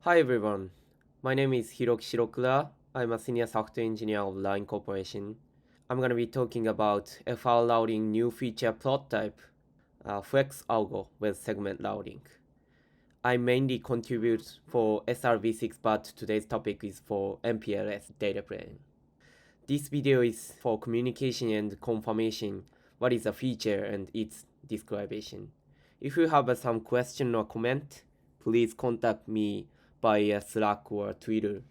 Hi everyone, my name is Hiroki Shirokura. I'm a senior software engineer of Line Corporation. I'm going to be talking about FRRouting new feature prototype, Flex-Algo with segment routing. I mainly contribute for SRv6, but today's topic is for MPLS data plane. This video is for communication and confirmation, what is a feature and its description. If you have some question or comment, please contact me via Slack or Twitter.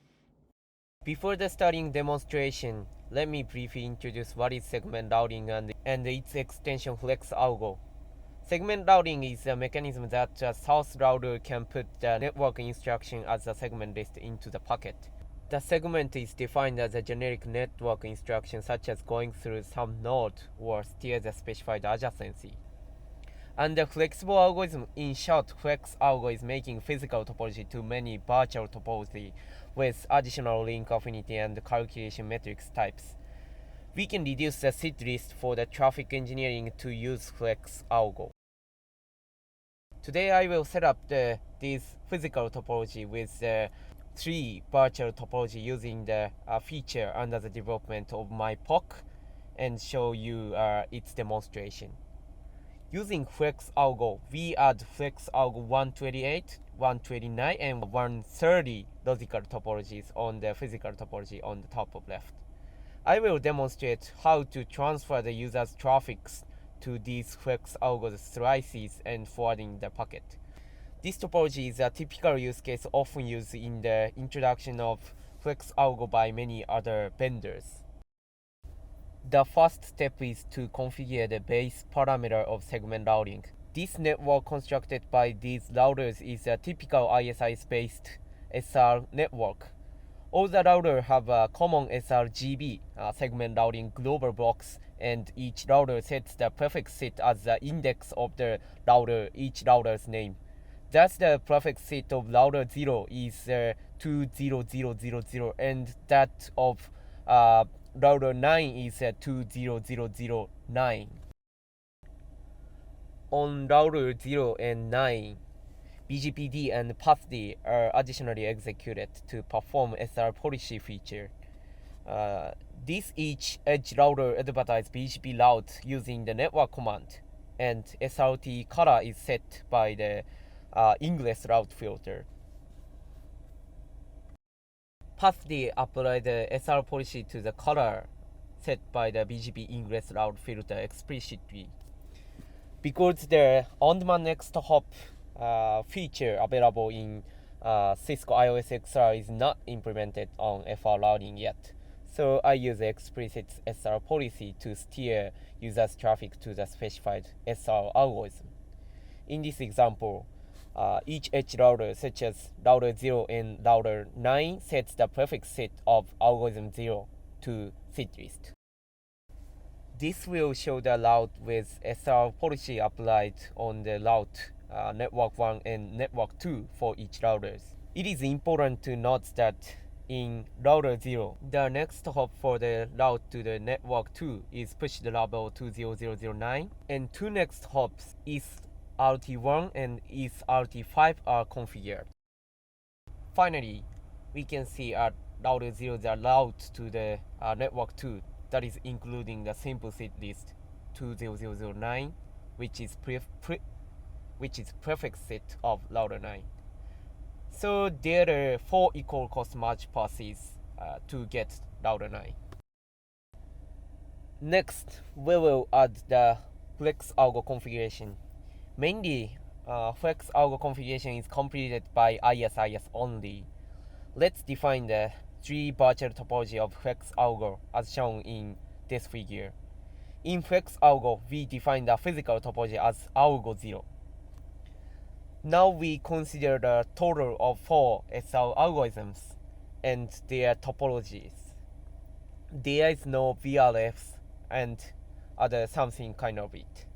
Before the starting demonstration, let me briefly introduce what is segment routing and its extension Flex-Algo. Segment routing is a mechanism that a source router can put the network instruction as a segment list into the packet. The segment is defined as a generic network instruction such as going through some node or steer the specified adjacency. And the flexible algorithm, in short, Flex-Algo is making physical topology to many virtual topology with additional link affinity and calculation matrix types. We can reduce the seed list for the traffic engineering to use Flex-Algo. Today I will set up this physical topology with the 3 virtual topology using the feature under the development of my POC and show you its demonstration. Using Flex-Algo, we add Flex-Algo 128, 129, and 130 logical topologies on the physical topology on the top of left. I will demonstrate how to transfer the user's traffics to these Flex-Algo slices and forwarding the packet. This topology is a typical use case often used in the introduction of Flex-Algo by many other vendors. The first step is to configure the base parameter of segment routing. This network constructed by these routers is a typical ISIS-based SR network. All the routers have a common SRGB segment routing global blocks, and each router sets the prefix set as the index of the router, each router's name. Thus, the prefix set of router 0 is 20000, and that of router 9 is 20009. On router 0 and 9, BGPD and PathD are additionally executed to perform SR policy feature. This each edge router advertises BGP route using the network command, and SRT color is set by the English route filter. PathD apply the SR policy to the color set by the BGP English route filter explicitly. Because the on-demand next hop feature available in Cisco IOS XR is not implemented on FRRouting yet, so I use explicit SR policy to steer users' traffic to the specified SR algorithm. In this example, each edge router, such as router 0 and router 9, sets the prefix set of algorithm 0 to seed list. This will show the route with SR policy applied on the route network 1 and network 2 for each routers. It is important to note that in router 0, the next hop for the route to the network 2 is push the level 20009, and 2 next hops is RT1 and is RT5 are configured. Finally, we can see at router 0 the route to the network 2, that is including the simple seed list 20009, which is prefix set of router 9. So there are 4 equal cost merge passes to get router 9. Next, we will add the Flex-Algo configuration. Mainly, Flex-Algo configuration is completed by ISIS only. Let's define the 3 virtual topology of Flex-Algo as shown in this figure. In Flex-Algo, we define the physical topology as Algo 0. Now we consider the total of 4 SR algorithms and their topologies. There is no VRFs and other something kind of it.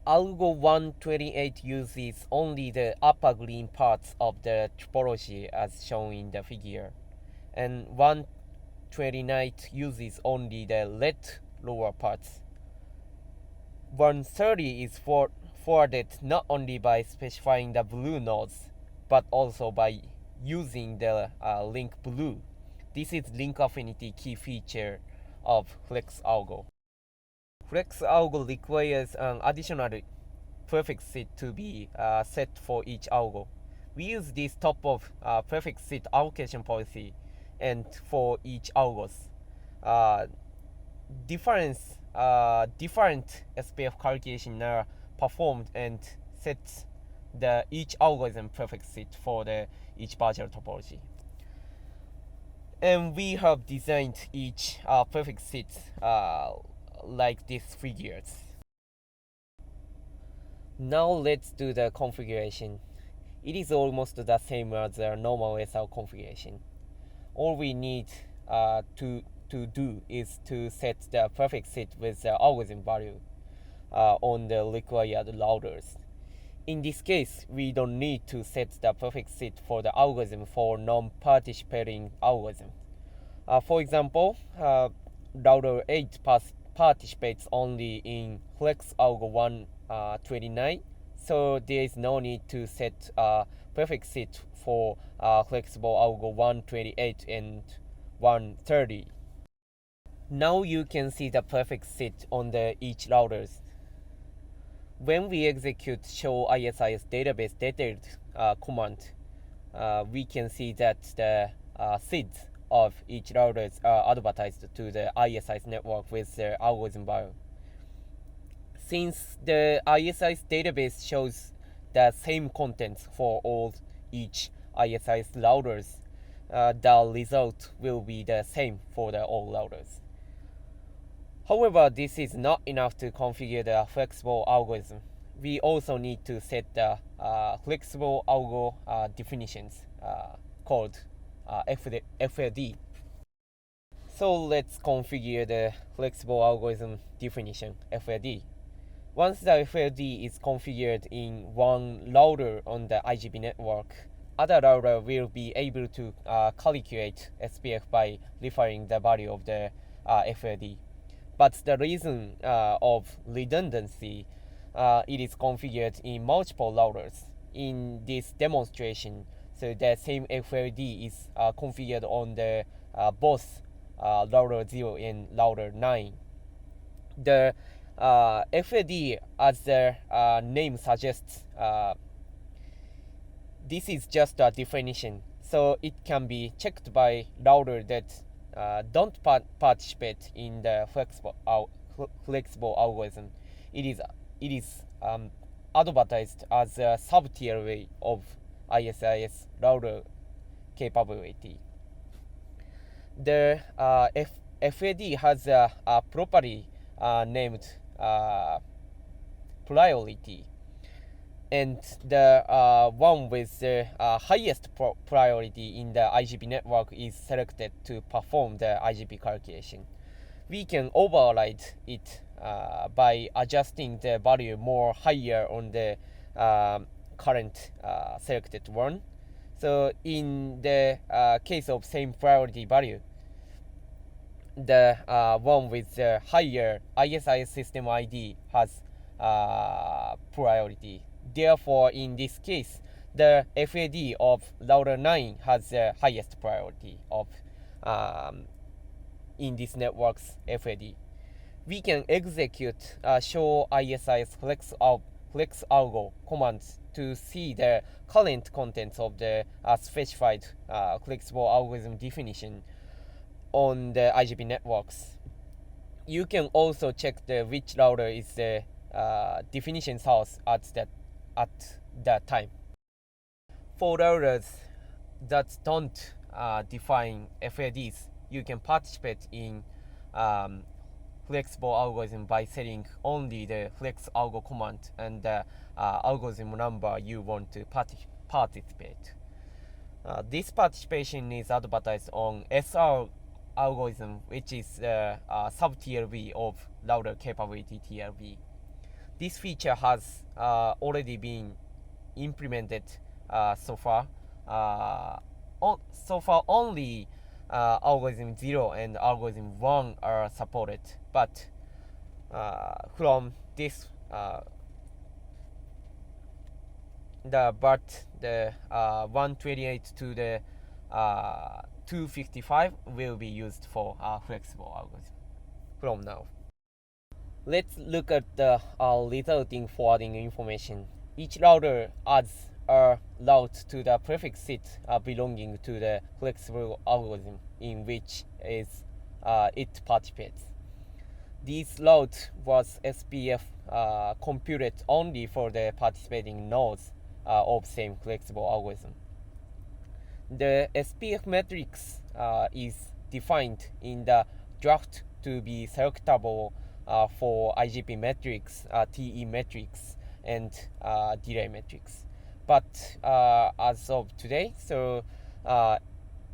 Algo 128 uses only the upper green parts of the topology as shown in the figure, and 129 uses only the red lower parts. 130 is forwarded not only by specifying the blue nodes, but also by using the link blue. This is link affinity key feature of Flex-Algo. Flex-Algo requires an additional prefix seed to be set for each algo. We use this top of prefix seed allocation policy, and for each algos, different SPF calculation are performed and sets the each algorithm prefix seed for the each partial topology. And we have designed each prefix seed like these figures. Now let's do the configuration. It is almost the same as the normal SR configuration. All we need to do is to set the prefix seed with the algorithm value on the required routers. In this case, we don't need to set the prefix seed for the algorithm for non-participating algorithms. For example, router 8 participates only in Flex-Algo 129, so there is no need to set prefix seed for flexible algo 128 and 130. Now you can see the prefix seed on the each routers. When we execute show ISIS database detailed command, we can see that the seeds of each routers are advertised to the ISIS network with the algorithm value. Since the ISIS database shows the same contents for all each ISIS routers, the result will be the same for the all routers. However, this is not enough to configure the flexible algorithm. We also need to set the flexible algo definitions called FRD. So let's configure the flexible algorithm definition FRD. Once the FRD is configured in one router on the IGP network, other router will be able to calculate SPF by referring the value of the FRD. But the reason of redundancy, it is configured in multiple routers. In this demonstration, so the same FRD is configured on the both router 0 and router 9. The FRD, as the name suggests, this is just a definition, so it can be checked by router that don't participate in the flexible algorithm. It is advertised as a sub-tier way of ISIS router capability. The FAD has a property named priority, and the one with the highest priority in the IGP network is selected to perform the IGP calculation. We can override it by adjusting the value more higher on the current selected one. So in the case of same priority value, the one with the higher ISIS system ID has priority. Therefore, in this case, the FAD of router 9 has the highest priority of in this network's FAD. We can execute show ISIS Flex-Algo commands to see the current contents of the specified flexible algorithm definition on the IGP networks. You can also check the which router is the definition source at that time. For routers that don't define FADs, you can participate in flexible algorithm by setting only the Flex-Algo command and the algorithm number you want to participate. This participation is advertised on SR algorithm, which is the sub-tier V of router capability tier V. This feature has already been implemented so far. So far, only algorithm 0 and algorithm 1 are supported, but from this but the 128 to the 255 will be used for flexible algorithm from now. Let's look at the resulting forwarding information. Each router adds a route to the prefix set belonging to the flexible algorithm in which it participates. This route was SPF computed only for the participating nodes of same flexible algorithm. The SPF matrix is defined in the draft to be selectable for IGP matrix, TE matrix, and delay matrix. But as of today, so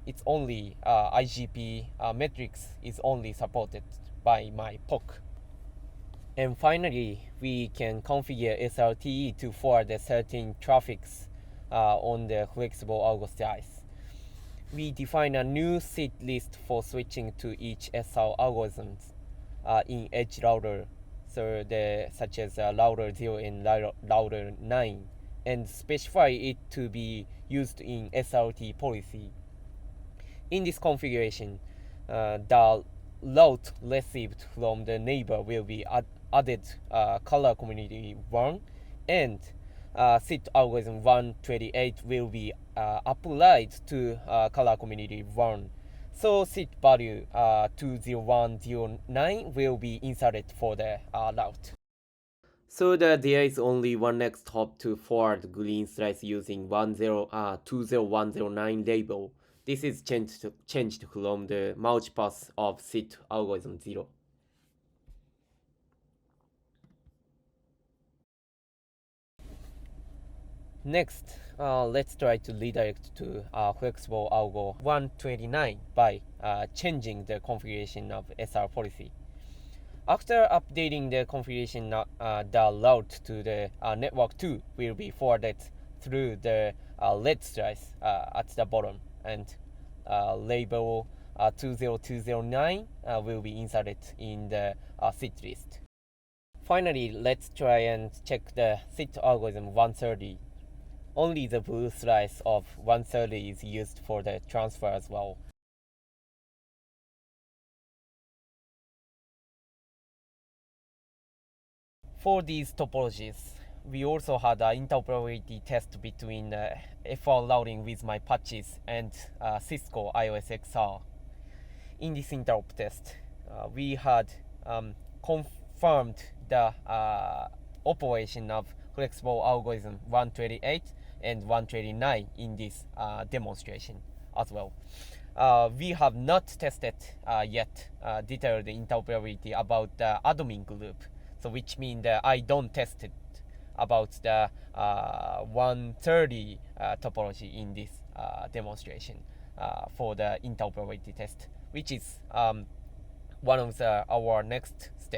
it's only IGP matrix is only supported by my POC. And finally, we can configure SRTE to forward the certain traffics on the flexible algo slice. We define a new seed list for switching to each SR algorithms in edge router, so such as router 0 and router 9, and specify it to be used in SRT policy. In this configuration, the route received from the neighbor will be added color community 1, and SIT algorithm 128 will be applied to color community 1. So SIT value 20109 will be inserted for the route. So there is only one next hop to forward green slice using 20109 label. This is changed from the merge path of SIT algorithm 0. Next, let's try to redirect to flexible algo 129 by changing the configuration of SR policy. After updating the configuration, the route to the network 2 will be forwarded through the red slice at the bottom, and label 20209 will be inserted in the SIT list. Finally, let's try and check the SIT algorithm 130. Only the blue slice of 130 is used for the transfer as well. For these topologies, we also had an interoperability test between FRRouting with my patches and Cisco iOS XR. In this interop test, we had confirmed the operation of flexible algorithm 128 and 129 in this demonstration as well. We have not tested yet detailed interoperability about the admin group, so which means that I don't test it about the 130 topology in this demonstration for the interoperability test, which is one of our next steps.